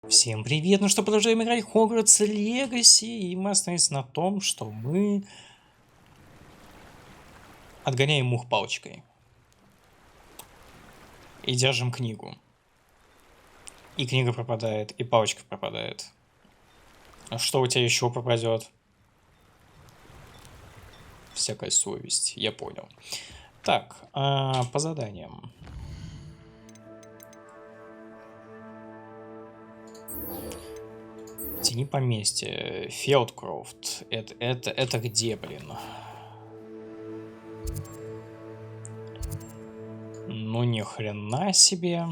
Всем привет! Ну что, продолжаем играть Hogwarts Legacy, и мы остановились на том, что мы отгоняем мух палочкой. И держим книгу. И книга пропадает, и палочка пропадает. А что у тебя еще пропадет? Всякая совесть, я понял. Так, по заданиям. Тени поместья. Фелдкрофт. Это где, блин? Ну ни хрена себе.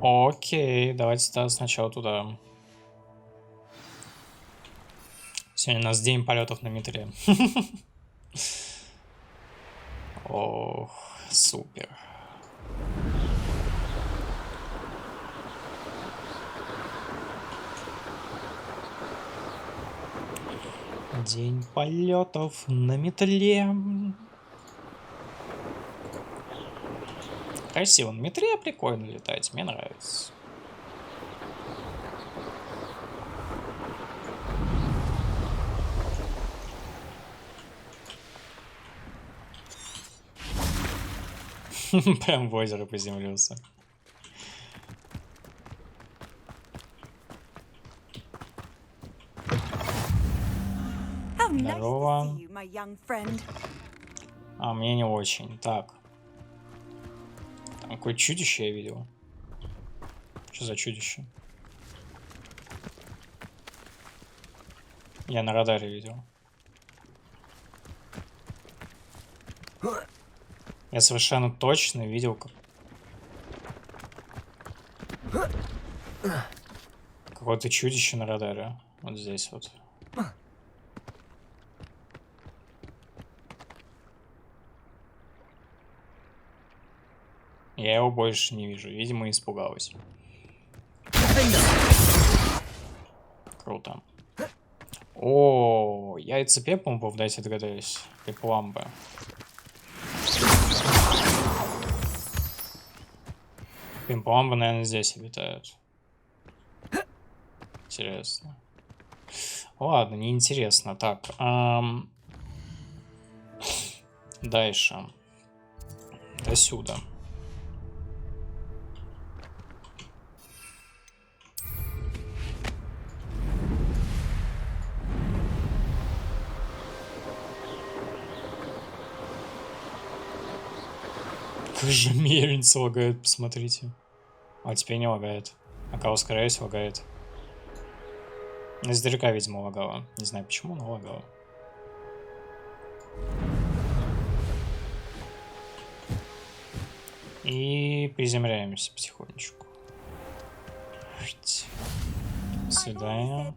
Окей, давайте сначала туда. Сегодня у нас день полетов на метре. Ох, супер. День полетов на метре. Красиво, на метре прикольно летать, мне нравится. Прям в озеро приземлился. Здорово. А мне не очень. Так. Там какое чудище я видел. Что за чудище? Я на радаре видел. Я совершенно точно видел, как какое-то чудище на радаре. Вот здесь вот. Я его больше не вижу. Видимо, испугалась. Круто. О, яйца пепламбов, дайте догадаюсь. Пепламбы. Пепламбы, наверное, здесь обитают. Интересно. Ладно, неинтересно. Так. Дальше. До сюда. Как же мельница лагает, посмотрите. А теперь не лагает. А кого ускоряюсь, лагает. Издалека, видимо, лагала. Не знаю почему, но лагала. И приземляемся потихонечку. До свидания.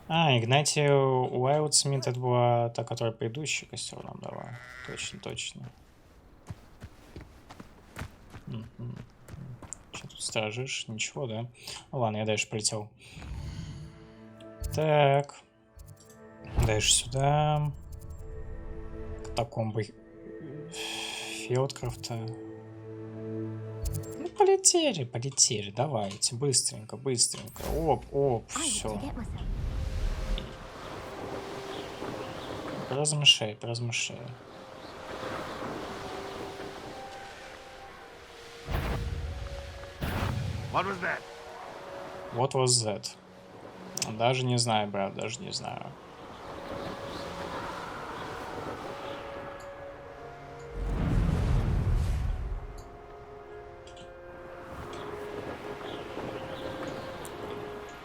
Игнатию Уайлдсмит, это была та, которая предыдущий костер нам дала. Точно, точно. Что тут сторожишь? Ничего, да? Ну, ладно, я дальше полетел. Так. Дальше сюда. Катакомбы Филдкрафта. Ну, полетели, давайте. Быстренько. Оп, все. Размышляй. What was that? Даже не знаю, брат, даже не знаю.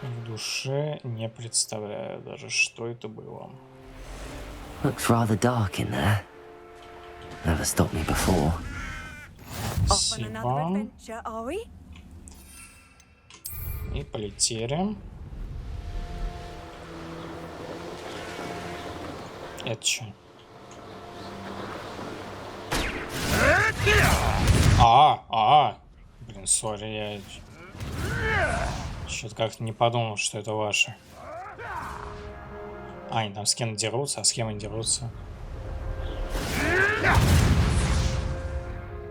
В душе не представляю даже, что это было. Looks rather dark in there. Never stopped me before. Спасибо. И полетели. Это что? Блин, сори, я Что-то как-то не подумал, что это ваши. А, они там с кем дерутся, а с кем они дерутся?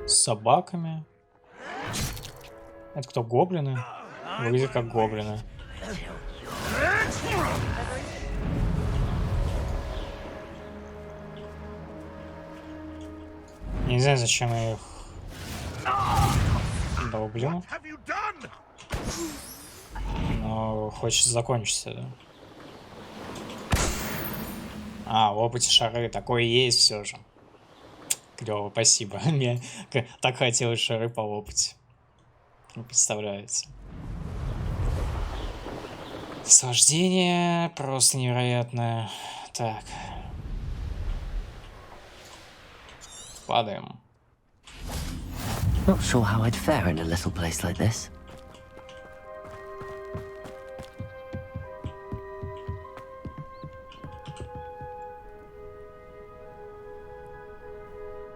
С собаками. Это кто, гоблины? Выглядит как гоблины. Не знаю, зачем я их долблю. Но хочется закончиться, да? А, в опыте шары. Такое есть все же. Клево, спасибо. Мне так хотелось шары по опыте. Не представляете. Наслаждение просто невероятное. Так. Падаем. Not sure how I'd fare in a little place like this.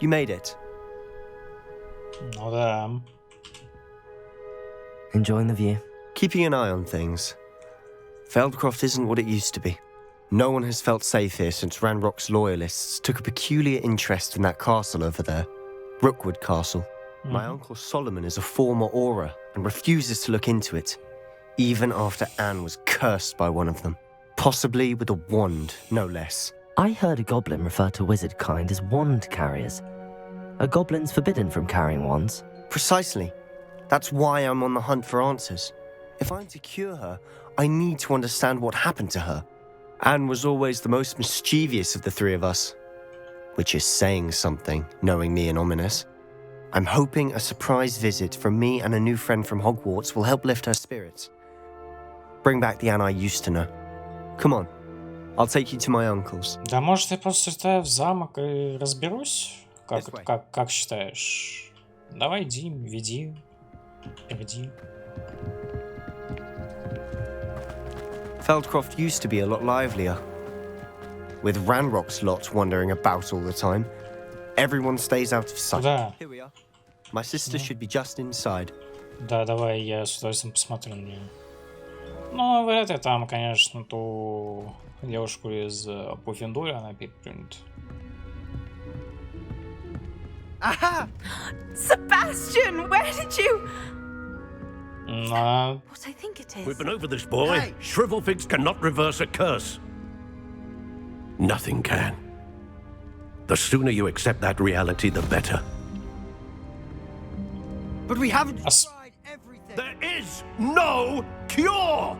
You made it. Ну да. Enjoying the view? Keeping an eye on things. Feldcroft isn't what it used to be. No one has felt safe here since Ranrock's loyalists took a peculiar interest in that castle over there. Rookwood Castle. My uncle Solomon is a former Auror and refuses to look into it, even after Anne was cursed by one of them. Possibly with a wand, no less. I heard a goblin refer to wizard kind as wand carriers. Are goblins forbidden from carrying wands? Precisely. That's why I'm on the hunt for answers. If I'm to cure her, I need to understand what happened to her. Anne was always the most mischievous of the three of us. Which is saying something, knowing me and Ominous. I'm hoping a surprise visit from me and a new friend from Hogwarts will help lift her spirits. Bring back the Anne I used to know. Come on, I'll take you to my uncle's. Да может я просто слетаю в замок и разберусь? Как считаешь? Давай, иди, веди, веди. Feldcroft used to be a lot livelier. With Ranrock's lot wandering about all the time, everyone stays out of sight. Да. Here we are. My sister should be just inside. Да, давай, я с удовольствием посмотрю на нее. Ну, вряд ли там, конечно, ту девушку из Пуффендуя она переплюнет. Aha! Sebastian, where did you... Но... What I think it is. We've been over this, boy. Hey. Shrivelfigs cannot reverse a curse. Nothing can. The sooner you accept that reality, the better. But we haven't tried everything. There is no cure!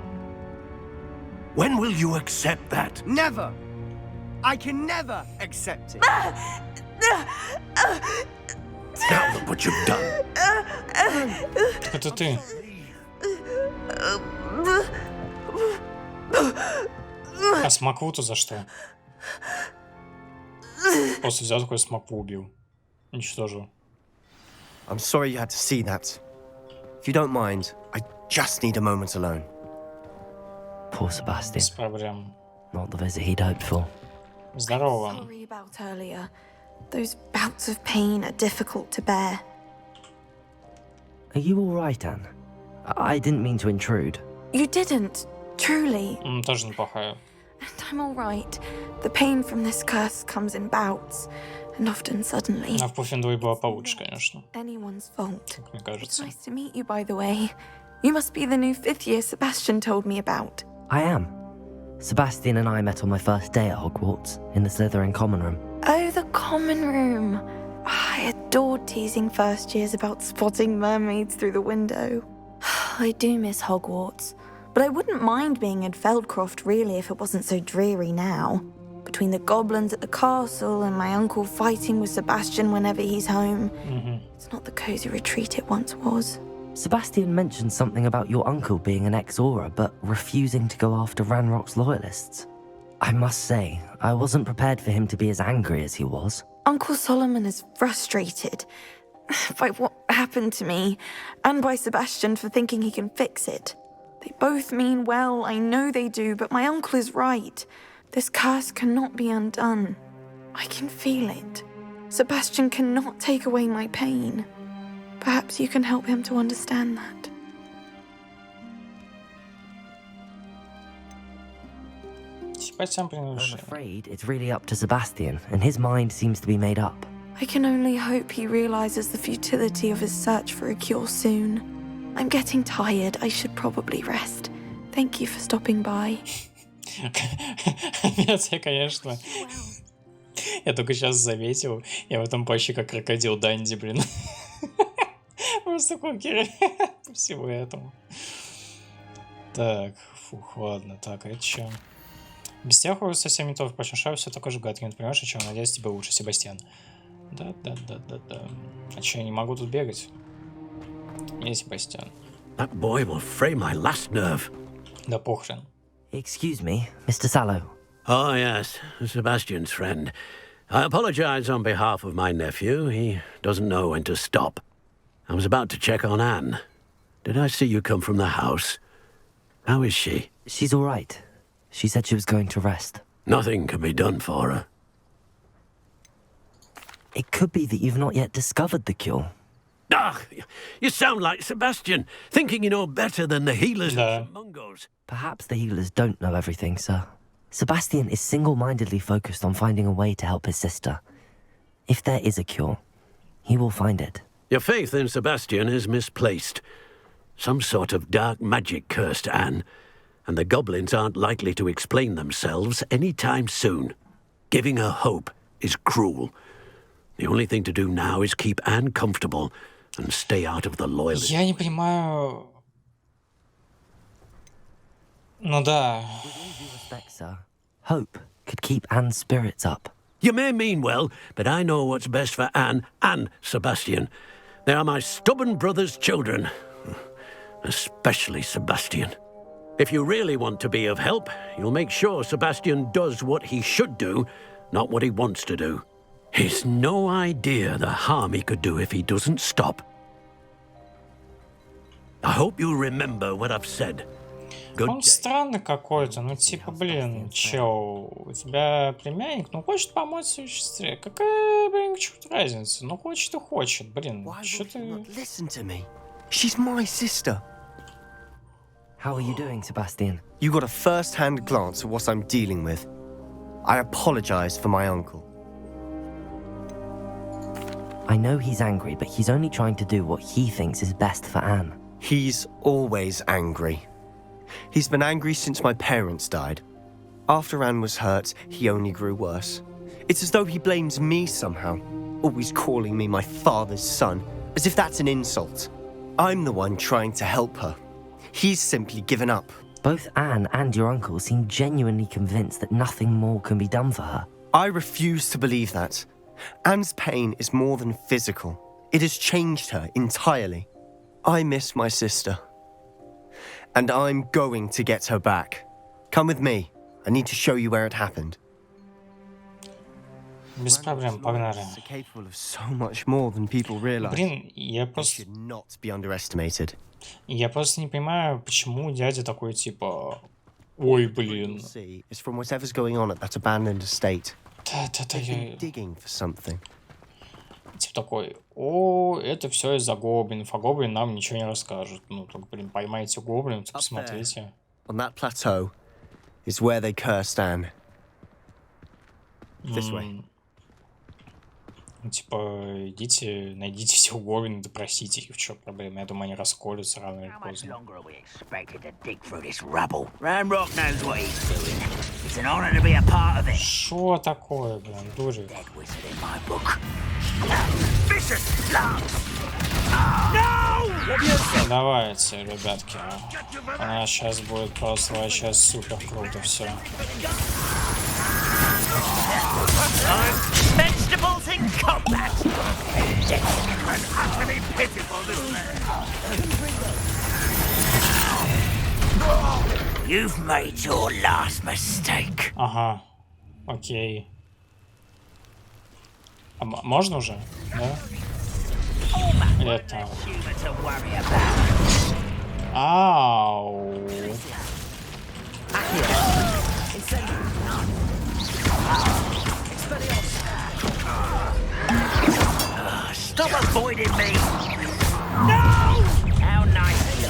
When will you accept that? Never! I can never accept it. Now look what you've done. Это ты. А смокву-то за что? Просто взял такой смокву убил. Уничтожил. I'm sorry you had to see that. If you don't mind, I just need a moment alone. Poor Sebastian. Без проблем. Not the visit he'd hoped for. Здорово. Sorry about earlier. Those bouts of pain are difficult to bear. Are you all right, Anne? I didn't mean to intrude. You didn't, truly. Тоже неплохая. And I'm all right. The pain from this curse comes in bouts, and often suddenly. А в Пуффендуе была получше, конечно. Anyone's fault. Как мне It's кажется. nice to meet you, by the way. You must be the new 5th year Sebastian told me about. I am. Sebastian and I met on my first day at Hogwarts, in the Slytherin common room. Oh, the common room. I adored teasing first years about spotting mermaids through the window. I do miss Hogwarts, but I wouldn't mind being in Feldcroft really if it wasn't so dreary now. Between the goblins at the castle and my uncle fighting with Sebastian whenever he's home, it's not the cozy retreat it once was. Sebastian mentioned something about your uncle being an ex-Auror, but refusing to go after Ranrock's loyalists. I must say, I wasn't prepared for him to be as angry as he was. Uncle Solomon is frustrated by what happened to me, and by Sebastian for thinking he can fix it. They both mean well, I know they do, but my uncle is right. This curse cannot be undone. I can feel it. Sebastian cannot take away my pain. Perhaps you can help him to understand that. Симпатиям I'm принадлежит. afraid it's really up to Sebastian, and his mind seems to be made up. I can only hope he realizes the futility of his search for a cure soon. I'm getting tired. I should probably rest. Thank you for stopping by. Нет, я, конечно. Я только сейчас заметил. Я в этом почти как крокодил Данди, блин. Просто кокер по всему этому. Так, фух, ладно. Так, а это что? Без тех совсем не то. Впрочем, шар все такой же гадкий. Ты понимаешь, о чем? Надеюсь, тебе лучше, Себастьян. Да. А что, я не могу тут бегать? Не, Себастьян. That boy will fray my last nerve. Да похрен. Excuse me, Mr. Sallow. Oh, yes, Sebastian's friend. I apologize on behalf of my nephew. He doesn't know when to stop. I was about to check on Anne. Did I see you come from the house? How is she? She's all right. She said she was going to rest. Nothing can be done for her. It could be that you've not yet discovered the cure. Ah, you sound like Sebastian, thinking you know better than the healers and mungos. Perhaps the healers don't know everything, sir. Sebastian is single-mindedly focused on finding a way to help his sister. If there is a cure, he will find it. Your faith in Sebastian is misplaced. Some sort of dark magic cursed Anne, and the goblins aren't likely to explain themselves any time soon. Giving her hope is cruel. The only thing to do now is keep Anne comfortable and stay out of the loyalists. Я не понимаю... Ну да. With all due respect, sir, hope could keep Anne's spirits up. You may mean well, but I know what's best for Anne and Sebastian. They are my stubborn brother's children. Especially Sebastian. If you really want to be of help, you'll make sure Sebastian does what he should do, not what he wants to do. He's no idea the harm he could do if he doesn't stop. I hope you remember what I've said. Good Он day. странный какой-то, ну типа, блин, чел, у тебя племянник, ну хочет помочь своей сестре. Какая, блин, чуть разница? Ну хочет и хочет, блин. Why Чё will ты... you not listen to me? She's my sister. How are you doing, Sebastian? You got a first-hand glance at what I'm dealing with. I apologize for my uncle. I know he's angry, but he's only trying to do what he thinks is best for Anne. He's always angry. He's been angry since my parents died. After Anne was hurt, he only grew worse. It's as though he blames me somehow, always calling me my father's son, as if that's an insult. I'm the one trying to help her. He's simply given up. Both Anne and your uncle seem genuinely convinced that nothing more can be done for her. I refuse to believe that. Anne's pain is more than physical. It has changed her entirely. I miss my sister. And I'm going to get her back. Come with me. I need to show you where it happened. Без проблем, погнали. Are capable of so much more than people realize. Блин, я They просто... should not be underestimated. Я просто не понимаю, почему дядя такой, типа... Ой, блин. See, it's from whatever's going on at that abandoned estate. Да, They've been я... digging for something. Типа такой, о, это все из-за гоблинов, а гоблин нам ничего не расскажет. Ну, только, блин, поймайте гоблинов, посмотрите. On that plateau is where they cursed Anne. This way. Ну, типа, идите, найдите всех гоблинов, допросите их, в чем проблема. Я думаю, они расколются рано или How much поздно. longer are we expected to dig through this rubble? Ramrock knows what he's doing. It's an honor to be a part of it. Что такое, блин, дурик? Dead wizard in my book. Vicious blood! No! Давайте, ребятки. Она сейчас будет просто вообще супер круто все. Vegetables in combat! An utterly pitiful despair. You've made your last mistake. Ага, окей. А можно уже? Да? Это... Humor to worry about. Ау. Stop avoiding me! No! How nice of you.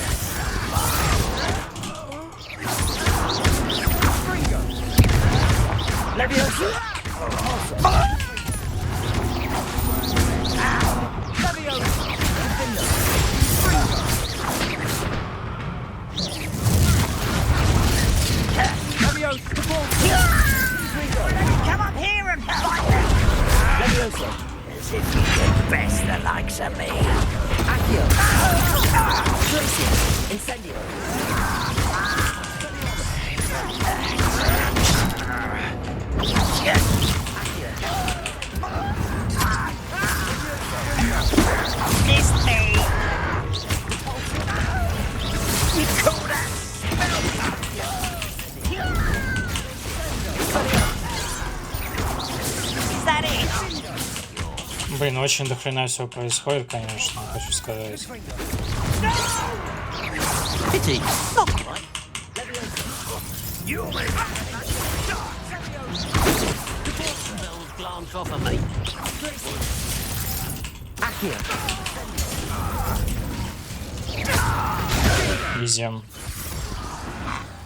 Блин, очень дохрена всего происходит, конечно, хочу сказать. Изи.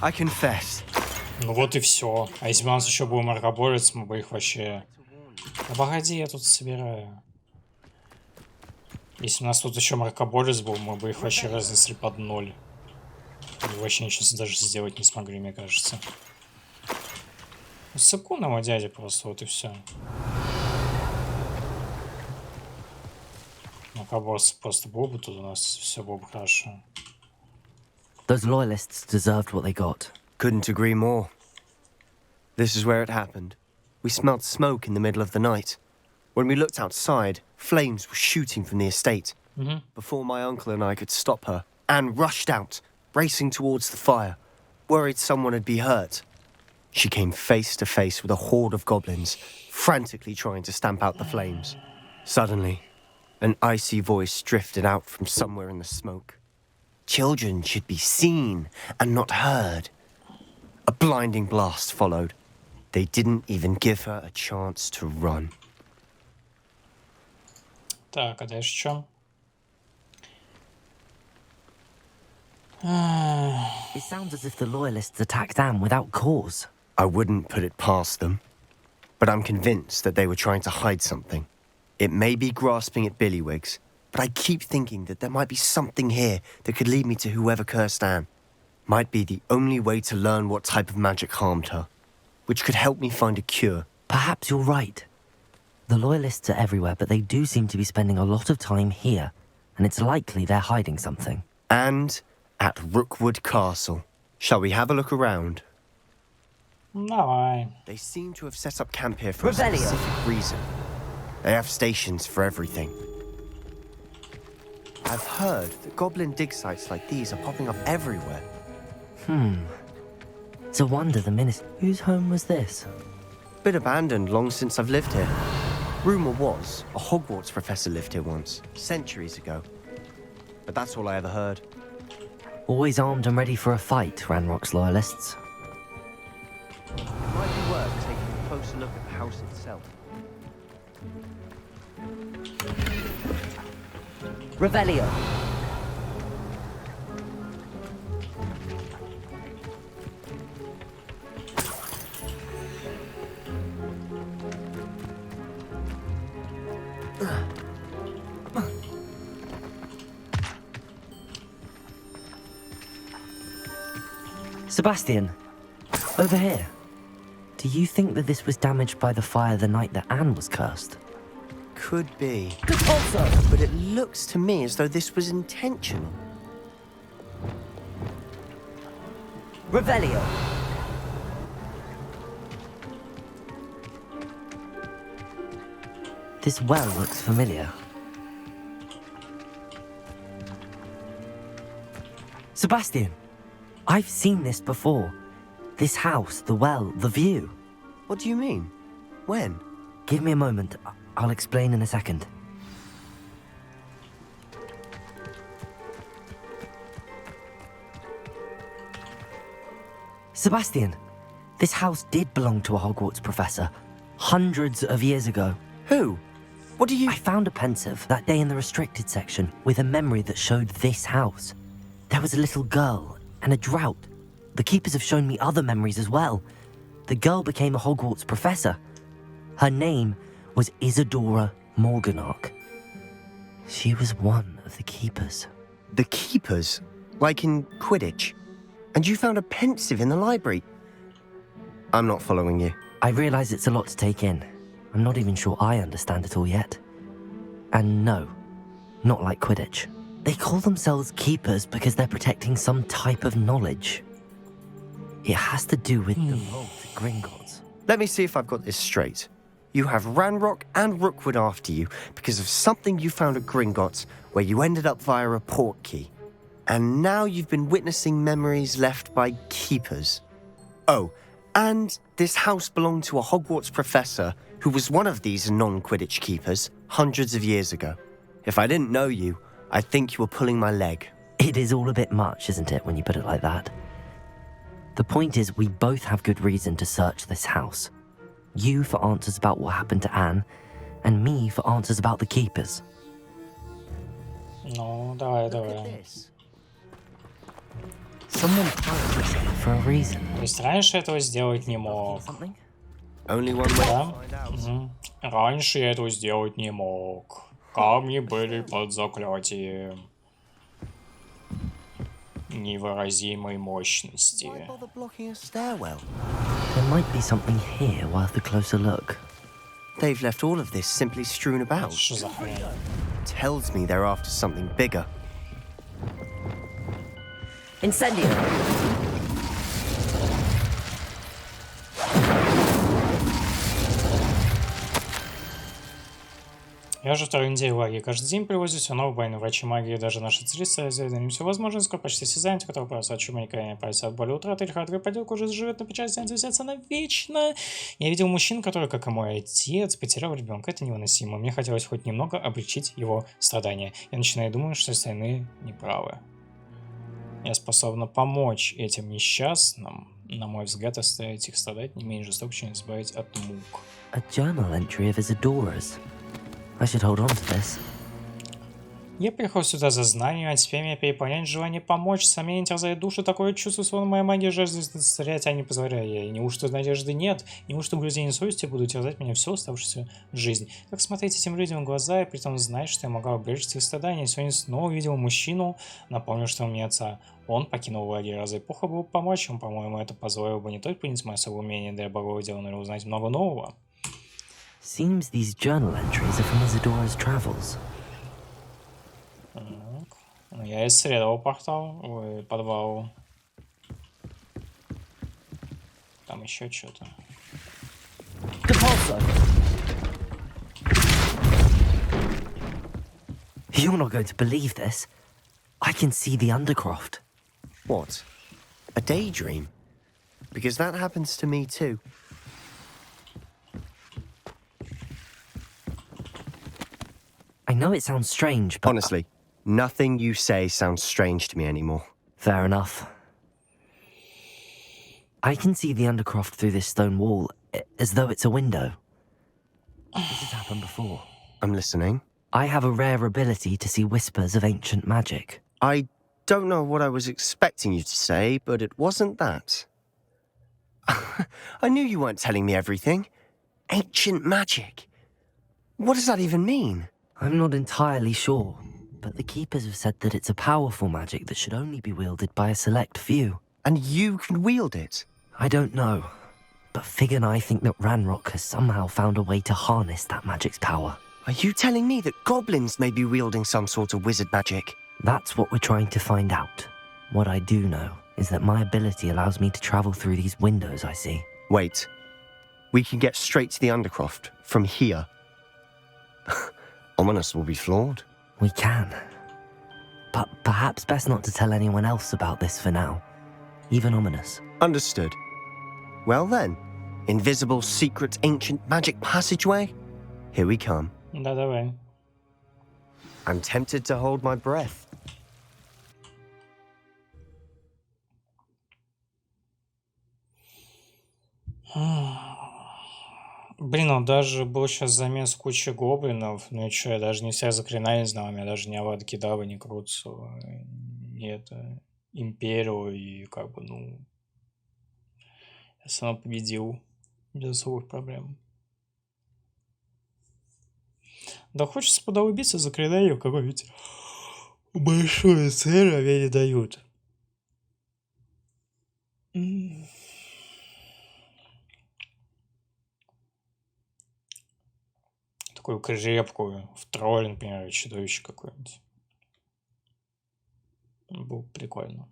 I confess. Ну вот и все. А если бы у нас еще был маркоборец, мы бы их вообще... Да погоди, я тут собираю. Если у нас тут еще маркоборец был, мы бы их вообще разнесли под ноль. И вообще ничего даже сделать не смогли, мне кажется. Сыпку на мой дядя просто, вот и все. Маркоборец просто был бы тут, у нас все было бы хорошо. Those loyalists deserved what they got. Couldn't agree more. This is where it happened. We smelled smoke in the middle of the night. When we looked outside, flames were shooting from the estate. Before my uncle and I could stop her, Anne rushed out, racing towards the fire, worried someone had been hurt. She came face to face with a horde of goblins, frantically trying to stamp out the flames. Suddenly, an icy voice drifted out from somewhere in the smoke. Children should be seen and not heard. A blinding blast followed. They didn't even give her a chance to run. Так, а дальше что? It sounds as if the loyalists attacked Anne without cause. I wouldn't put it past them, but I'm convinced that they were trying to hide something. It may be grasping at billywhigs, but I keep thinking that there might be something here that could lead me to whoever cursed Anne. Might be the only way to learn what type of magic harmed her, which could help me find a cure. Perhaps you're right. The loyalists are everywhere, but they do seem to be spending a lot of time here, and it's likely they're hiding something. And at Rookwood Castle. Shall we have a look around? Давай. They seem to have set up camp here for a specific reason. They have stations for everything. I've heard that goblin dig sites like these are popping up everywhere. It's a wonder the minister... Whose home was this? Bit abandoned long since I've lived here. Rumour was a Hogwarts professor lived here once, centuries ago. But that's all I ever heard. Always armed and ready for a fight, Ranrock's loyalists. It might be worth taking a closer look at the house itself. Revelio. Sebastian, over here. Do you think that this was damaged by the fire the night that Anne was cursed? Could be. But it looks to me as though this was intentional. Revelio. This well looks familiar. Sebastian, I've seen this before. This house, the well, the view. What do you mean? When? Give me a moment. I'll explain in a second. Sebastian, this house did belong to a Hogwarts professor, hundreds of years ago. Who? What do you... I found a pensive that day in the restricted section with a memory that showed this house. There was a little girl and a drought. The keepers have shown me other memories as well. The girl became a Hogwarts professor. Her name was Isadora Morganach. She was one of the keepers. The keepers? Like in Quidditch? And you found a pensive in the library? I'm not following you. I realize it's a lot to take in. I'm not even sure I understand it all yet. And no, not like Quidditch. They call themselves keepers because they're protecting some type of knowledge. It has to do with the role to Gringotts. Let me see if I've got this straight. You have Ranrock and Rookwood after you because of something you found at Gringotts where you ended up via a port key. And now you've been witnessing memories left by keepers. Oh, and this house belonged to a Hogwarts professor who was one of these non-Quidditch keepers. hundreds of years ago. If I didn't know you, I'd think you were pulling my leg. It is all a bit much, isn't it, when you put it like that? The point is, we both have good reason to search this house. You for answers about what happened to Anne, and me for answers about the keepers. Ну, давай, Look давай. at this. Someone planted this here for a reason. То есть раньше этого сделать не мог. Something? Only one way Да? to find out. Мгм. Раньше я этого сделать не мог. Камни были под заклятием невыразимой мощности. Why bother blocking a stairwell? There might be something here worth a closer look. They've left all of this simply strewn about. Что за хрень? Tells me they're after something bigger. Incendio! Я уже вторую неделю в лагере. Каждый день привозят все новые войны. Врачи магии, даже наши царицы, заведали все возможное, скоро почти все занятия, которые просто от чумы никогда не пальцы от боли утраты или хардовой поделка уже живет на печать, занятия взяться навечно. Я видел мужчин, которые, как и мой отец, потерял ребенка. Это невыносимо. Мне хотелось хоть немного облегчить его страдания. Я начинаю думать, что остальные неправы. Я способна помочь этим несчастным, на мой взгляд, оставить их страдать не менее жестоко, чем избавить от мук. A journal entry of Isadora's. I should hold on to this. Я приехал сюда за знанием, а теперь меня переполняет желание помочь. Сомнение терзает душу, такое чувство, словно моя магия жаждет застрять, а не позволяя ей. Неужто надежды нет? Неужто угрызения совести будут терзать меня всю оставшуюся жизнь? Как смотреть этим людям в глаза и при том знать, что я могу облегчить их страдания? Сегодня снова увидел мужчину, напомнил, что у меня отца. Он покинул лагерь, разве плохо было бы помочь ему? По-моему, это позволило бы не только принять мое особое умение для богового дела, но и узнать много нового. Seems these journal entries are from Isadora's travels. Так. Я исследовал портал, ой, подвал. Там еще что-то. You're not going to believe this. I can see the Undercroft. What? A daydream? Because that happens to me too. I know it sounds strange, but... Honestly, nothing you say sounds strange to me anymore. Fair enough. I can see the Undercroft through this stone wall, as though it's a window. This has happened before. I'm listening. I have a rare ability to see whispers of ancient magic. I don't know what I was expecting you to say, but it wasn't that. I knew you weren't telling me everything. Ancient magic. What does that even mean? I'm not entirely sure, but the Keepers have said that it's a powerful magic that should only be wielded by a select few. And you can wield it? I don't know, but Fig and I think that Ranrock has somehow found a way to harness that magic's power. Are you telling me that goblins may be wielding some sort of wizard magic? That's what we're trying to find out. What I do know is that my ability allows me to travel through these windows I see. Wait. We can get straight to the Undercroft from here. Ominous will be flawed. We can. But perhaps best not to tell anyone else about this for now. Even Ominous. Understood. Well then, invisible, secret, ancient magic passageway? Here we come. Да, давай. I'm tempted to hold my breath. Блин, ну даже был сейчас замес кучи гоблинов. Ну и что, я даже не вся заклинания знал. У меня даже ни Авада Кедавра, ни Круцу, ни это Империю. И как бы, ну... Я сам победил без особых проблем. Да хочется подолбиться заклинание в какой-нибудь большую цель, а мне не дают. Такую крепкую, в тролль, например, чудовище какое-нибудь. Было бы прикольно.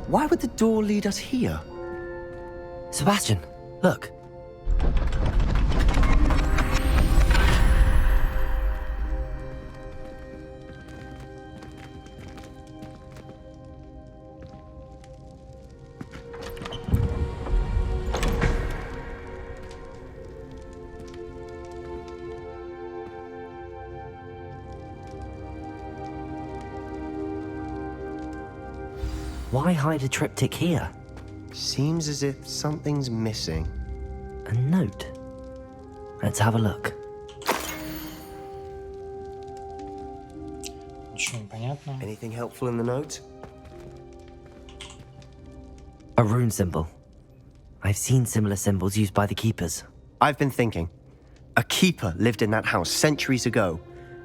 Why would the door lead us here? Sebastian, look. Why hide a triptych here? Seems as if something's missing. A note. Let's have a look. Ничего не понятно. Anything helpful in the note? A rune symbol. I've seen similar symbols used by the keepers. I've been thinking. A keeper lived in that house centuries ago,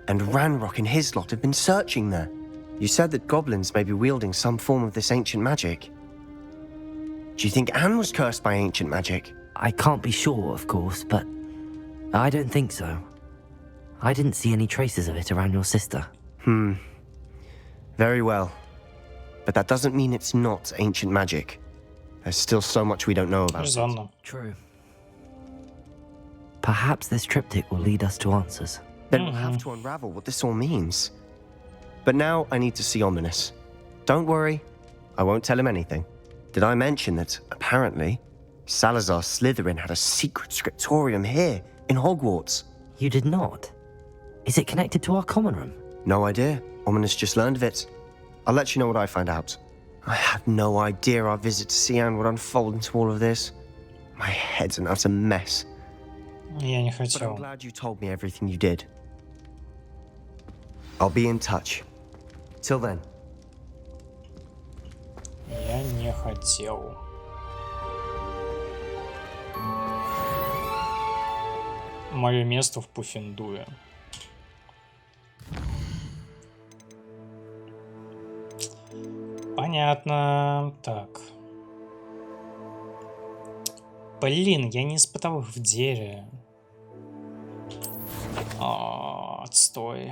and Ranrock and his lot have been searching there. You said that goblins may be wielding some form of this ancient magic. Do you think Anne was cursed by ancient magic? I can't be sure, of course, but I don't think so. I didn't see any traces of it around your sister. Very well. But that doesn't mean it's not ancient magic. There's still so much we don't know about it. Резонно. True. Perhaps this triptych will lead us to answers. Then we'll have to unravel what this all means. But now I need to see Ominous. Don't worry, I won't tell him anything. Did I mention that, apparently, Salazar Slytherin had a secret scriptorium here, in Hogwarts? You did not? Is it connected to our common room? No idea. Ominous just learned of it. I'll let you know what I find out. I had no idea our visit to Cian would unfold into all of this. My head's an utter mess. Я не But I'm хотел. glad you told me everything you did. I'll be in touch. Till then. Я не хотел. Мое место в Пуффендуе. Понятно. Так. Блин, я не испытал их в деле. Отстой.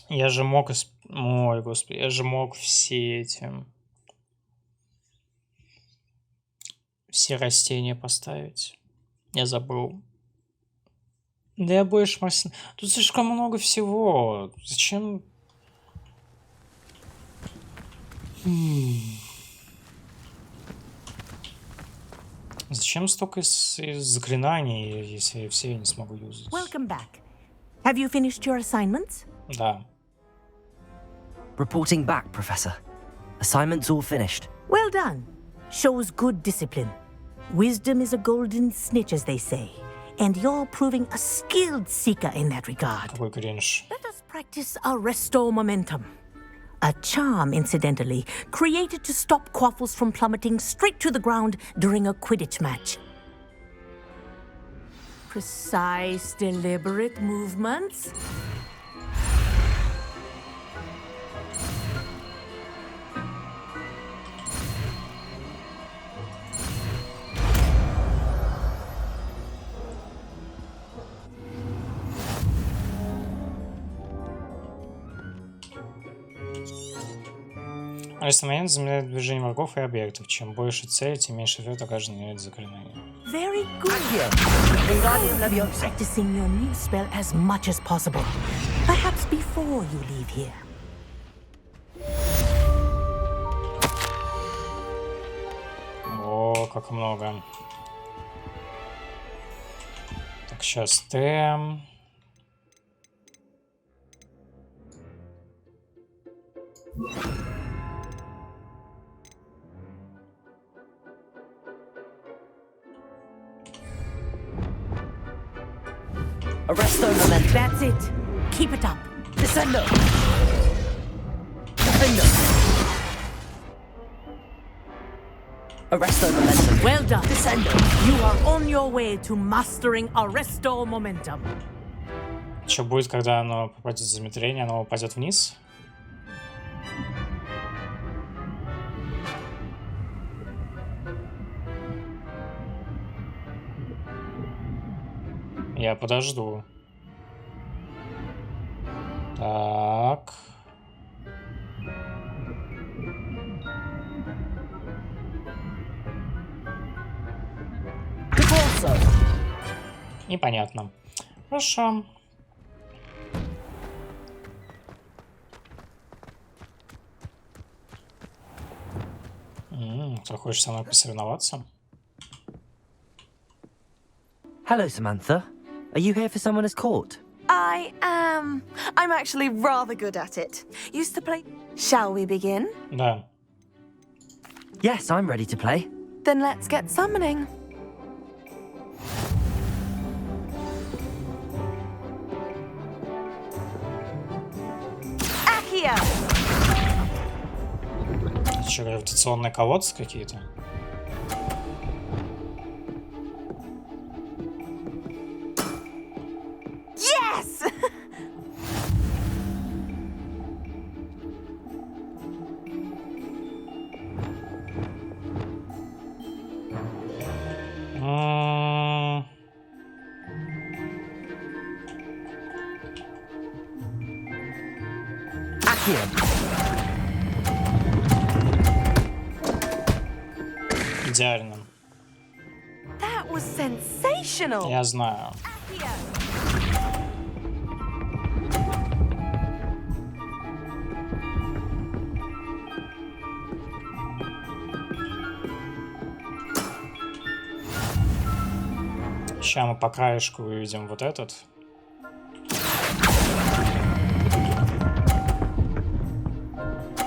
Я же мог... Ой, господи, я же мог все эти... Все растения поставить. Я забыл. Да я больше масляный. Тут слишком много всего. Зачем... Зачем столько из заклинаний, если я все не смогу юзать? Welcome back. Have you finished your assignments? Да. Reporting back, Professor. Assignments all finished. Well done. Shows good discipline. Wisdom is a golden snitch, as they say. And you're proving a skilled seeker in that regard. Какой кринж. Let us practice Arresto Momentum. A charm, incidentally, created to stop quaffles from plummeting straight to the ground during a Quidditch match. Precise, deliberate movements. Арестамент замедляет движение врагов и объектов. Чем больше цель, тем меньше эффекта каждый меняет заклинание. Very good. Practicing your new spell as much as possible. Perhaps before you leave here. О, как много. Так, сейчас Т. Arresto Momentum. That's it. Keep it up. Descendo. Defendo. Arresto Momentum. Well done. Descendo. You are on your way to mastering Arresto Momentum. Что будет, когда оно попадет в замедление? Оно упадет вниз? Я подожду. Так. Непонятно. Хорошо. Кто хочет со мной посоревноваться? Hello, Samantha. Are you here for someone as court? I am. I'm actually rather good at it. Used to play. Shall we begin? Да. Yes, I'm ready to play. Then let's get summoning. Accio! Что, гравитационные колодцы какие-то? Yes! Accio. Идеально. That was sensational. Я знаю. Accio! Сейчас мы по краешку выведем вот этот.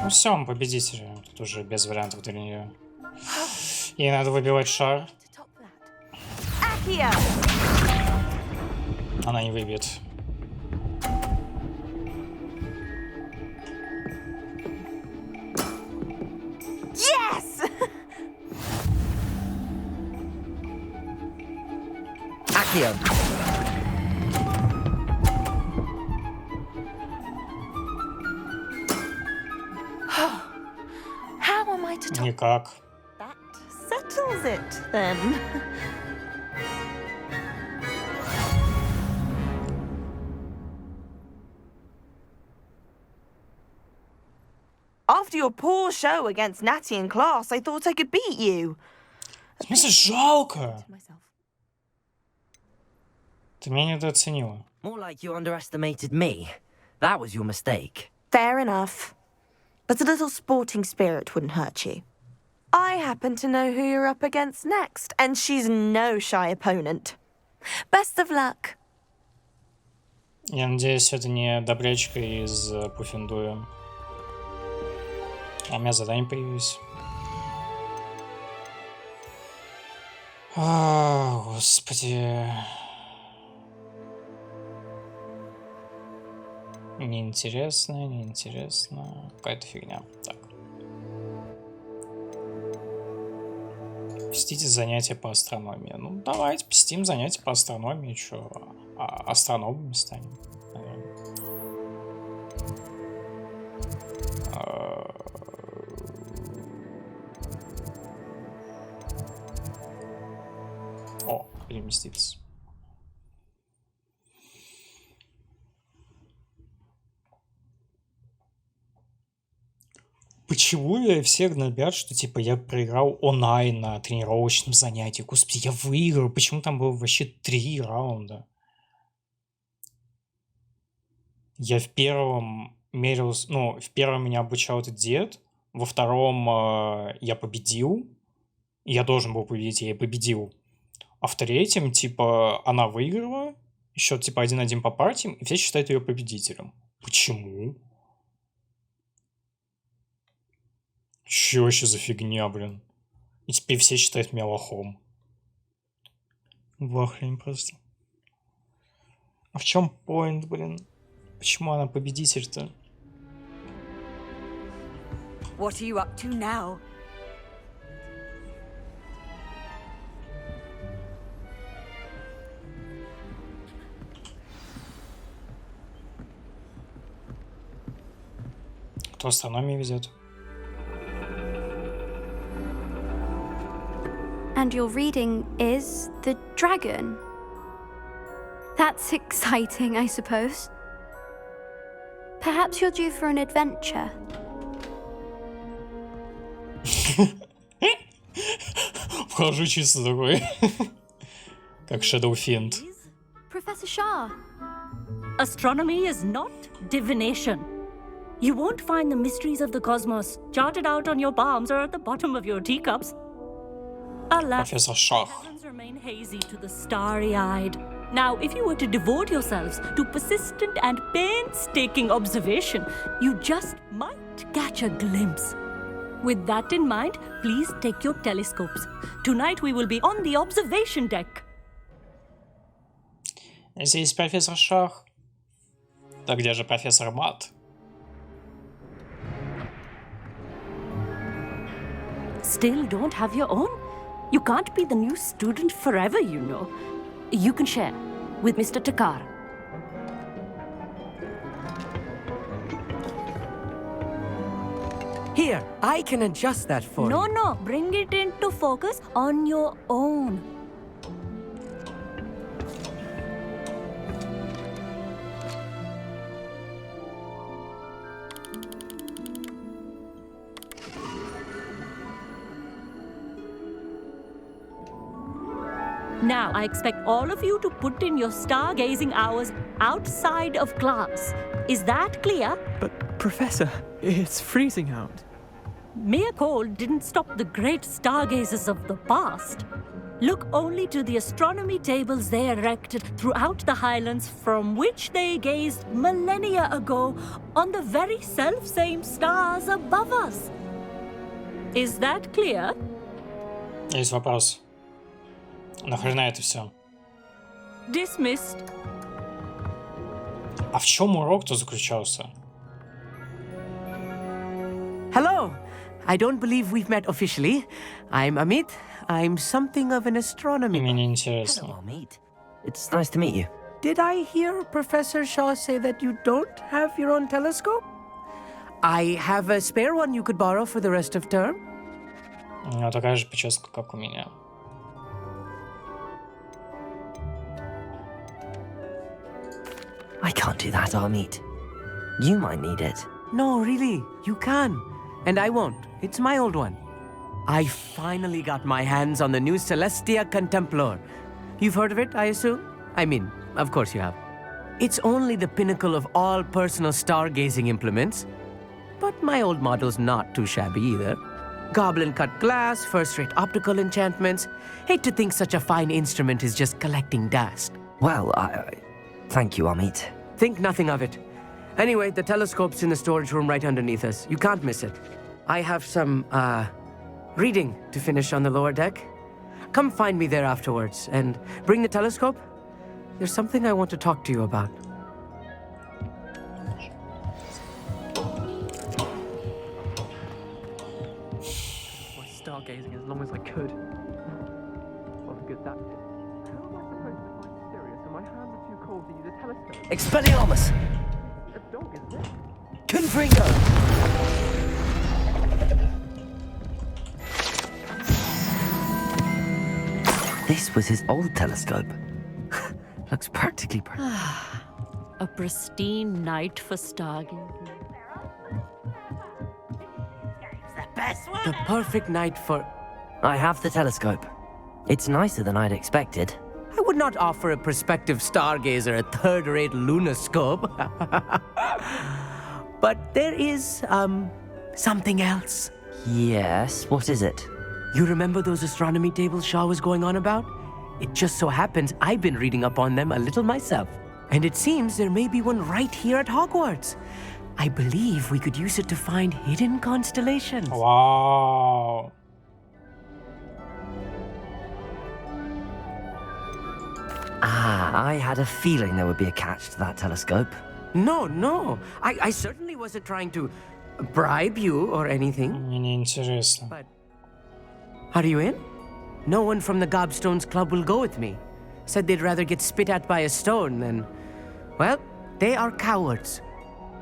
Ну все, мы победители. Тут уже без вариантов для нее. Ей надо выбивать шар. To top that. Accio! Она не выбьет. Yes! Accio. How am I to top Никак. that? Settles it then. After your poor show against Natty in class, I thought I could beat you. В смысле, жалко? Myself. Ты меня недооценила. More like you underestimated me. That was your mistake. Fair enough. But a little sporting spirit wouldn't hurt you. I happen to know who you're up against next, and she's no shy opponent. Best of luck. Я надеюсь, это не добрячка из Пуффендуя. А у меня задание появилось. Господи. Неинтересно, неинтересно. Какая-то фигня. Так. Посетите занятия по астрономии. Ну, давайте посетим занятия по астрономии. Чё? Астрономами станем. О, переместиться. Почему я всех гнобят, что типа я проиграл онлайн на тренировочном занятии? Господи, я выиграл. Почему там было вообще 3 раунда? Я в первом мерился, ну, в первом меня обучал этот дед, во втором я победил. Я должен был победить, я и победил. А в третьем, типа, она выиграла, счет типа 1-1 по партиям, и все считают ее победителем. Почему? Чё вообще за фигня, блин? И теперь все считают меня лохом. Вахрень просто. А в чем поинт, блин? Почему она победитель-то? What are you up to now? Кто астрономию ведет? And your reading is The Dragon. That's exciting, I suppose. Perhaps you're due for an adventure. Вхожу чисто такой, как Shadowfiend. Professor Shah. Astronomy is not divination. You won't find the mysteries of the cosmos charted out on your palms or at the bottom of your teacups. Alas, Профессор Шах. heavens remain hazy to the starry-eyed. Now, if you were to devote yourselves to persistent and painstaking observation, you just might catch a glimpse. With that in mind, please take your telescopes. Tonight we will be on the observation deck. Здесь профессор Шах. Так где же профессор Мат? Still don't have your own? You can't be the new student forever, you know. You can share with Mr. Takar. Here, I can adjust that for you. No, bring it into focus on your own. Now, I expect all of you to put in your stargazing hours outside of class. Is that clear? But, Professor, it's freezing out. Mere cold didn't stop the great stargazers of the past. Look only to the astronomy tables they erected throughout the Highlands, from which they gazed millennia ago on the very self-same stars above us. Is that clear? Есть вопрос. Нахрена это все? Dismissed. А в чем урок-то заключался? Hello. I don't believe we've met officially. I'm Amit. I'm something of an astronomy. Мне интересно. Hello, Amit. It's nice to meet you. Did I hear Professor Shaw say that you don't have your own telescope? I have a spare one you could borrow for the rest of term. У него такая же прическа, как у меня. I can't do that, Amit. You might need it. No, really, you can. And I won't. It's my old one. I finally got my hands on the new Celestia Contemplar. You've heard of it, I assume? I mean, of course you have. It's only the pinnacle of all personal stargazing implements. But my old model's not too shabby either. Goblin-cut glass, first-rate optical enchantments. Hate to think such a fine instrument is just collecting dust. Well, thank you, Amit. Think nothing of it. Anyway, the telescope's in the storage room right underneath us. You can't miss it. I have some, reading to finish on the lower deck. Come find me there afterwards, and bring the telescope. There's something I want to talk to you about. Stargazing as long as I could. Well, good that is. How am I supposed to find Sirius when my hands are too cold to use a telescope? Expelliarmus! A dog, isn't it? Confringo! This was his old telescope. Looks practically perfect. A pristine night for stargazing. The perfect night for... I have the telescope. It's nicer than I'd expected. I would not offer a prospective stargazer a third-rate lunoscope. But there is, something else. Yes, what is it? You remember those astronomy tables Shaw was going on about? It just so happens I've been reading up on them a little myself. And it seems there may be one right here at Hogwarts. I believe we could use it to find hidden constellations. Wow. I had a feeling there would be a catch to that telescope. No. I certainly wasn't trying to bribe you or anything. Мне не интересно. But are you in? No one from the Gobstones Club will go with me. Said they'd rather get spit at by a stone than... Well, they are cowards.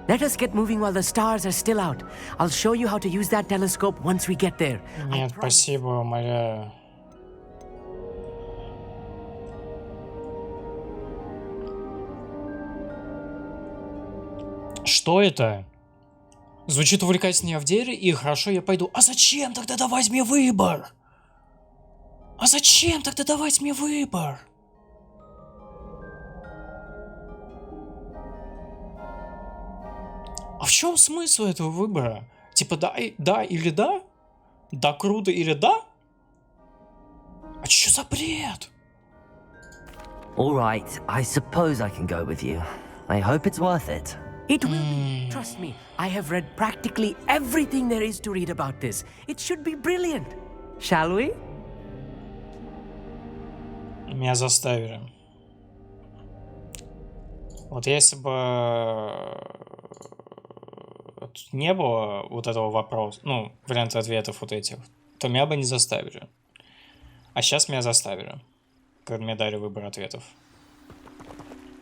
Let us get moving while the stars are still out. I'll show you how to use that telescope once we get there. Нет, спасибо, умоляю. Что это? Звучит увлекательнее в деле, и хорошо, я пойду. А зачем тогда давать мне выбор? А зачем тогда давать мне выбор? А в чем смысл этого выбора? Типа да или да? Да круто или да? А чё за бред? All right, I suppose I can go with you. I hope it's worth it. It will be. Trust me, I have read practically everything there is to read about this. It should be brilliant. Shall we? Меня заставили. Вот если бы не было вот этого вопроса, ну, варианта ответов вот этих, то меня бы не заставили. А сейчас меня заставили, когда мне дали выбор ответов.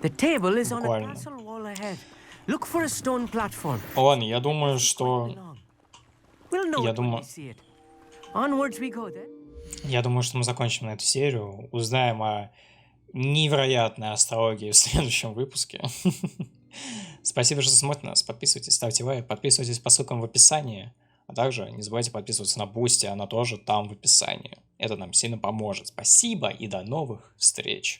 The table is on a Буквально. castle wall ahead. Look for a stone platform. Ладно, я думаю, что... We'll know Я it when думаю... we see it. Onwards we go then. Я думаю, что мы закончим на эту серию, узнаем о невероятной астрологии в следующем выпуске. Спасибо, что смотрите нас. Подписывайтесь, ставьте лайк, подписывайтесь по ссылкам в описании. А также не забывайте подписываться на Бусти, она тоже там в описании. Это нам сильно поможет. Спасибо и до новых встреч.